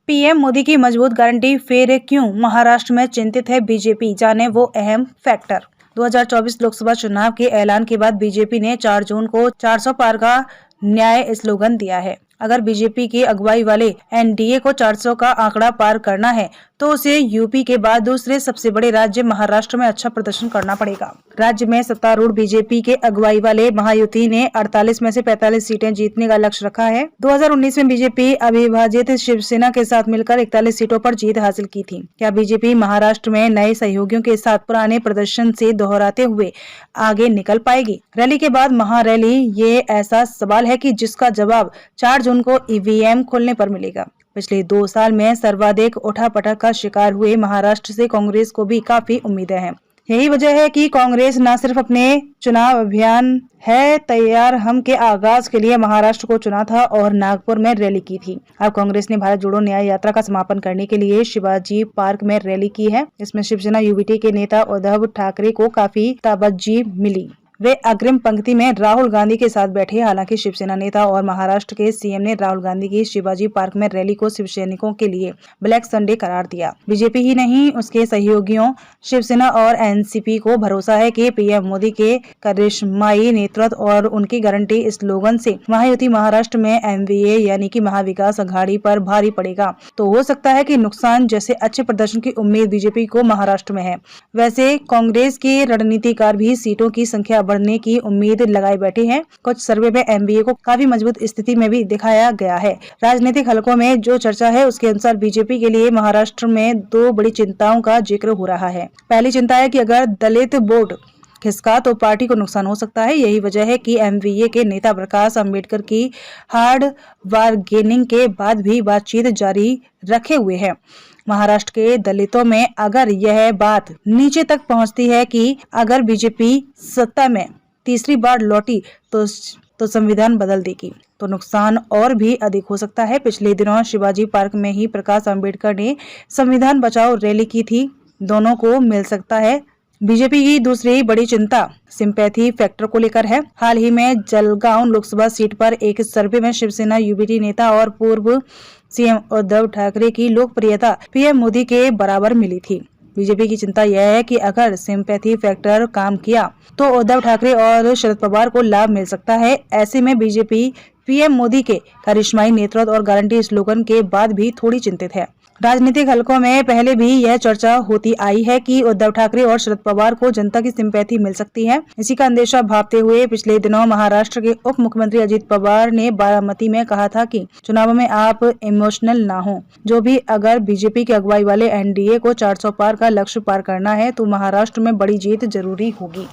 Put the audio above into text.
PM Modi की मजबूत guarantee, फिर क्यों महाराष्ट्र में चिंतित है बीजेपी, जाने वो अहम फैक्टर। 2024 लोकसभा चुनाव के ऐलान के बाद बीजेपी ने 4 जून को 400 पार का न्याय स्लोगन दिया है। अगर बीजेपी की अगुवाई वाले एनडीए को 400 का आंकड़ा पार करना है तो उसे यूपी के बाद दूसरे सबसे बड़े राज्य महाराष्ट्र में अच्छा प्रदर्शन करना पड़ेगा। राज्य में सत्तारूढ़ बीजेपी के अगुवाई वाले महायुति ने 48 में से 45 सीटें जीतने का लक्ष्य रखा है। 2019 में बीजेपी अविभाजित शिवसेना के साथ मिलकर 41 सीटों पर जीत हासिल की थी। क्या बीजेपी महाराष्ट्र में नए सहयोगियों के साथ पुराने प्रदर्शन से दोहराते हुए आगे निकल पाएगी? रैली के बाद महारैली, ये ऐसा सवाल है कि जिसका जवाब 4 जून को ईवीएम खोलने पर मिलेगा। पिछले 2 साल में सर्वाधिक उठापटक का शिकार हुए महाराष्ट्र से कांग्रेस को भी काफी उम्मीदें हैं। यही वजह है कि कांग्रेस न सिर्फ अपने चुनाव अभियान है तैयार हम के आगाज के लिए महाराष्ट्र को चुना था और नागपुर में रैली की थी। अब कांग्रेस ने भारत जोड़ो न्याय यात्रा का समापन करने के लिए शिवाजी पार्क में रैली की है। इसमें शिवसेना यूबीटी के नेता उद्धव ठाकरे को काफी तवज्जो मिली। वे अग्रिम पंक्ति में राहुल गांधी के साथ बैठे। हालांकि शिवसेना नेता और महाराष्ट्र के सीएम ने राहुल गांधी की शिवाजी पार्क में रैली को शिवसैनिकों के लिए ब्लैक संडे करार दिया। बीजेपी ही नहीं, उसके सहयोगियों शिवसेना और एनसीपी को भरोसा है कि पीएम मोदी के करिश्माई नेतृत्व और उनकी गारंटी स्लोगन से महायुति महाराष्ट्र में एमवीए यानी कि महाविकास अघाड़ी पर भारी पड़ेगा। तो हो सकता है कि नुकसान जैसे अच्छे प्रदर्शन की उम्मीद बीजेपी को महाराष्ट्र में है, वैसे कांग्रेस के रणनीतिकार भी सीटों की संख्या बढ़ने की उम्मीद लगाए बैठे हैं। कुछ सर्वे में एमवीए को काफी मजबूत स्थिति में भी दिखाया गया है। राजनीतिक हलकों में जो चर्चा है उसके अनुसार बीजेपी के लिए महाराष्ट्र में 2 बड़ी चिंताओं का जिक्र हो रहा है। पहली चिंता है कि अगर दलित वोट खिसका तो पार्टी को नुकसान हो सकता है। यही वजह है कि एमवीए के नेता प्रकाश अंबेडकर की हार्ड बार्गेनिंग के बाद भी बातचीत जारी रखे हुए हैं। महाराष्ट्र के दलितों में अगर यह बात नीचे तक पहुंचती है कि अगर बीजेपी सत्ता में तीसरी बार लौटी तो संविधान बदल देगी, तो नुकसान और भी अधिक हो सकता है। पिछले दिनों शिवाजी पार्क में ही प्रकाश अंबेडकर ने संविधान बचाओ रैली की थी। दोनों को मिल सकता है। बीजेपी की दूसरी बड़ी चिंता सिंपैथी फैक्टर को लेकर है। हाल ही में जलगांव लोकसभा सीट पर एक सर्वे में शिवसेना यूबीटी नेता और पूर्व सीएम उद्धव ठाकरे की लोकप्रियता पीएम मोदी के बराबर मिली थी। बीजेपी की चिंता यह है कि अगर सिंपैथी फैक्टर काम किया तो उद्धव ठाकरे और शरद पवार को लाभ मिल सकता है। ऐसे में बीजेपी पीएम मोदी के करिश्माई नेतृत्व और गारंटी स्लोगन के बाद भी थोड़ी चिंतित है। राजनीतिक हलकों में पहले भी यह चर्चा होती आई है कि उद्धव ठाकरे और शरद पवार को जनता की सिंपैथी मिल सकती है। इसी का अंदेशा भांपते हुए पिछले दिनों महाराष्ट्र के उप मुख्यमंत्री अजित पवार ने बारामती में कहा था कि चुनाव में आप इमोशनल ना हो। जो भी अगर बीजेपी की अगुवाई वाले एनडीए को 400 पार का लक्ष्य पार करना है तो महाराष्ट्र में बड़ी जीत जरूरी होगी।